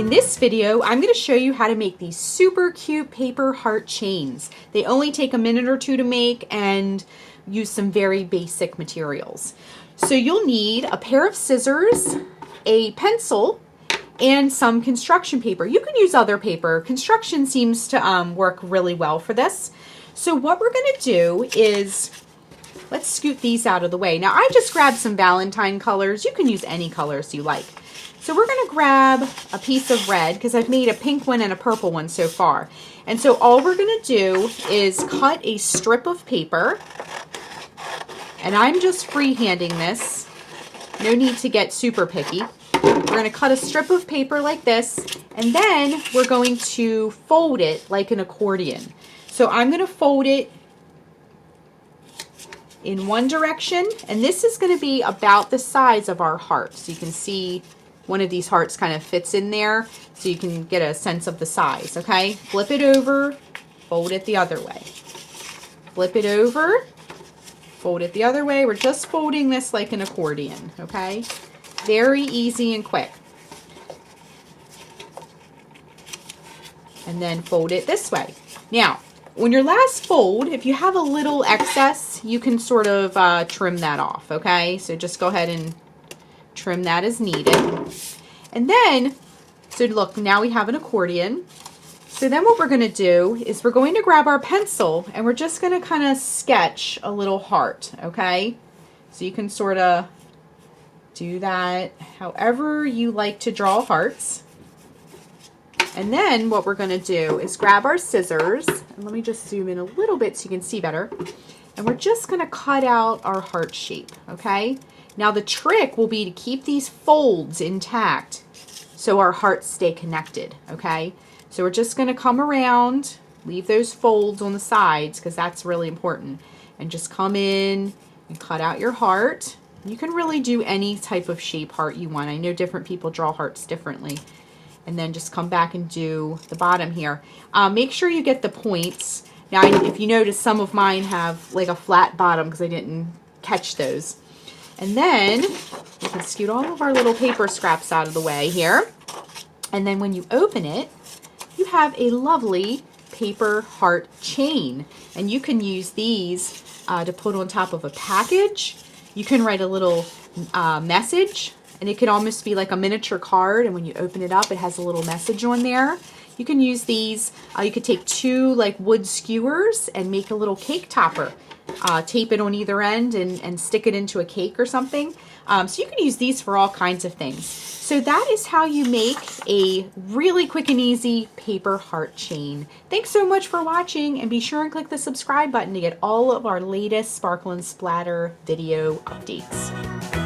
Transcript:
In this video, I'm going to show you how to make these super cute paper heart chains. They only take a minute or two to make and use some very basic materials. So you'll need a pair of scissors, a pencil, and some construction paper. You can use other paper. Construction seems to work really well for this. So what we're going to do is, let's scoot these out of the way. Now I just grabbed some Valentine colors. You can use any colors you like. So we're going to grab a piece of red because I've made a pink one and a purple one so far. And so all we're going to do is cut a strip of paper. And I'm just freehanding this. No need to get super picky. We're going to cut a strip of paper like this, and then we're going to fold it like an accordion. So I'm going to fold it in one direction, and this is going to be about the size of our heart. So you can see one of these hearts kind of fits in there, so you can get a sense of the size, okay? Flip it over, fold it the other way. Flip it over, fold it the other way. We're just folding this like an accordion, okay? Very easy and quick. And then fold it this way. Now, when your last fold, if you have a little excess, you can sort of trim that off, okay? So just go ahead and trim that as needed. And then, so look, now we have an accordion. So then what we're going to do is we're going to grab our pencil and we're just going to kind of sketch a little heart, okay? So you can sort of do that however you like to draw hearts. And then what we're going to do is grab our scissors, and let me just zoom in a little bit so you can see better. And we're just going to cut out our heart shape, okay? Now the trick will be to keep these folds intact so our hearts stay connected, okay? So we're just going to come around, leave those folds on the sides because that's really important, and just come in and cut out your heart. You can really do any type of shape heart you want. I know different people draw hearts differently. And then just come back and do the bottom here. Make sure you get the points. Now, if you notice, some of mine have like a flat bottom because I didn't catch those. And then we can scoot all of our little paper scraps out of the way here. And then when you open it, you have a lovely paper heart chain. And you can use these to put on top of a package. You can write a little message, and it could almost be like a miniature card, and when you open it up, it has a little message on there. You can use these. You could take two like wood skewers and make a little cake topper. Tape it on either end and stick it into a cake or something. So you can use these for all kinds of things. So that is how you make a really quick and easy paper heart chain. Thanks so much for watching, and be sure and click the subscribe button to get all of our latest Sparkle and Splatter video updates.